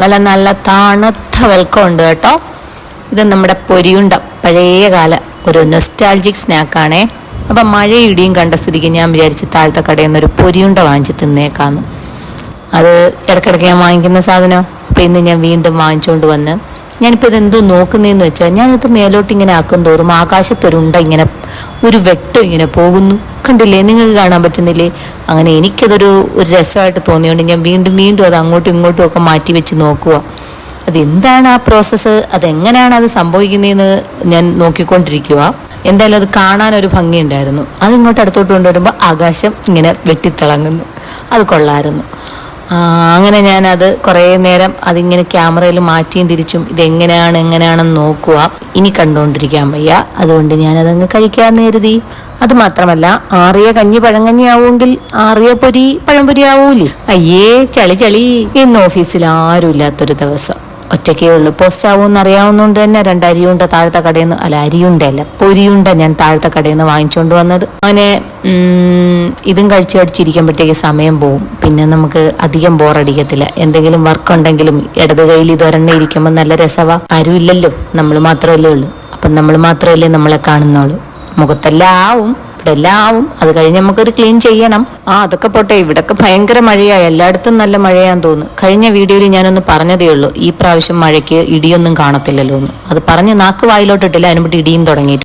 നല്ല നല്ല തണുത്ത വെൽക്കം ഉണ്ട് കേട്ടോ. ഇത് നമ്മുടെ പൊരിയുണ്ട, പഴയ കാല ഒരു നൊസ്റ്റാൾജിക് സ്നാക്കാണേ. അപ്പം മഴയും ഇടിയും കണ്ട സ്ഥിതിക്ക് ഞാൻ വിചാരിച്ച് താഴത്തെ കടയിൽ നിന്ന് ഒരു പൊരിയുണ്ട വാങ്ങിച്ച് തിന്നേക്കാന്ന്. അത് ഇടയ്ക്കിടയ്ക്ക് ഞാൻ വാങ്ങിക്കുന്ന സാധനം. അപ്പം ഇന്ന് ഞാൻ വീണ്ടും വാങ്ങിച്ചുകൊണ്ട് വന്ന് ഞാനിപ്പോൾ ഇതെന്തോ നോക്കുന്നതെന്ന് വെച്ചാൽ, ഞാനിത് മേലോട്ട് ഇങ്ങനെ ആക്കും തോറും ആകാശത്തൊരുണ്ട ഇങ്ങനെ ഒരു വെട്ടം ഇങ്ങനെ പോകുന്നു. കണ്ടില്ലേ, നിങ്ങൾക്ക് കാണാൻ പറ്റുന്നില്ലേ? അങ്ങനെ എനിക്കതൊരു രസമായിട്ട് തോന്നിയോണ്ട് ഞാൻ വീണ്ടും വീണ്ടും അത് അങ്ങോട്ടും ഇങ്ങോട്ടും ഒക്കെ മാറ്റി വെച്ച് നോക്കുക. അതെന്താണ് ആ പ്രോസസ്സ്, അതെങ്ങനെയാണ് അത് സംഭവിക്കുന്നതെന്ന് ഞാൻ നോക്കിക്കൊണ്ടിരിക്കുക. എന്തായാലും അത് കാണാനൊരു ഭംഗിയുണ്ടായിരുന്നു. അതിങ്ങോട്ട് അടുത്തോട്ട് കൊണ്ടുവരുമ്പോൾ ആകാശം ഇങ്ങനെ വെട്ടിത്തിളങ്ങുന്നു. അത് കൊള്ളായിരുന്നു. അങ്ങനെ ഞാനത് കുറേ നേരം അതിങ്ങനെ ക്യാമറയിൽ മാറ്റിയും തിരിച്ചും എങ്ങനെയാണെന്ന് നോക്കുക. ഇനി കണ്ടുകൊണ്ടിരിക്കാൻ വയ്യ, അതുകൊണ്ട് ഞാനതങ്ങ് കഴിക്കാമെന്ന് കരുതി. അത് മാത്രമല്ല, ആറിയ കഞ്ഞി പഴങ്കഞ്ഞി ആവുമെങ്കിൽ ആറിയ പൊരി പഴംപൊരി ആവൂലേ? അയ്യേ ചളി. ഇന്ന് ഓഫീസിൽ ആരും ഇല്ലാത്തൊരു ദിവസം, ഒറ്റയ്ക്കേ ഉള്ളൂ. പോസ്റ്റ് ആവുമെന്ന് അറിയാവുന്നതുകൊണ്ട് തന്നെ 2 അരിയുണ്ട താഴത്തെ കടയിൽ നിന്ന്, അല്ല അരിയുണ്ടല്ല പൊരിയുണ്ട ഞാൻ താഴത്തെ കടയിൽ നിന്ന് വാങ്ങിച്ചുകൊണ്ട് വന്നത്. അങ്ങനെ ഇതും കഴിച്ചിരിക്കുമ്പോഴത്തേക്ക് സമയം പോവും. പിന്നെ നമുക്ക് അധികം ബോറടിക്കത്തില്ല. എന്തെങ്കിലും വർക്ക് ഉണ്ടെങ്കിലും ഇടത് കയ്യിൽ ഇതൊരെണ്ണം ഇരിക്കുമ്പോൾ നല്ല രസവാ. ആരും ഇല്ലല്ലോ, നമ്മൾ മാത്രമല്ലേ ഉള്ളൂ. അപ്പം നമ്മൾ മാത്രമല്ലേ നമ്മളെ കാണുന്നുള്ളൂ. മുഖത്തെല്ലാം ആവും, ഇവിടെ എല്ലാം ആവും. അത് കഴിഞ്ഞ് നമുക്കൊരു ക്ലീൻ ചെയ്യണം. അതൊക്കെ പോട്ടെ, ഇവിടൊക്കെ ഭയങ്കര മഴയായി. എല്ലായിടത്തും നല്ല മഴയാന്ന് തോന്നുന്നു. കഴിഞ്ഞ വീഡിയോയിൽ ഞാനൊന്ന് പറഞ്ഞതേ ഉള്ളൂ, ഈ പ്രാവശ്യം മഴയ്ക്ക് ഇടിയൊന്നും കാണത്തില്ലല്ലോ എന്ന്. അത് പറഞ്ഞ് നാക്ക് വായിലോട്ടിട്ടില്ല, അതിനുമ്പട്ട് ഇടിയും തുടങ്ങിയിട്ട്.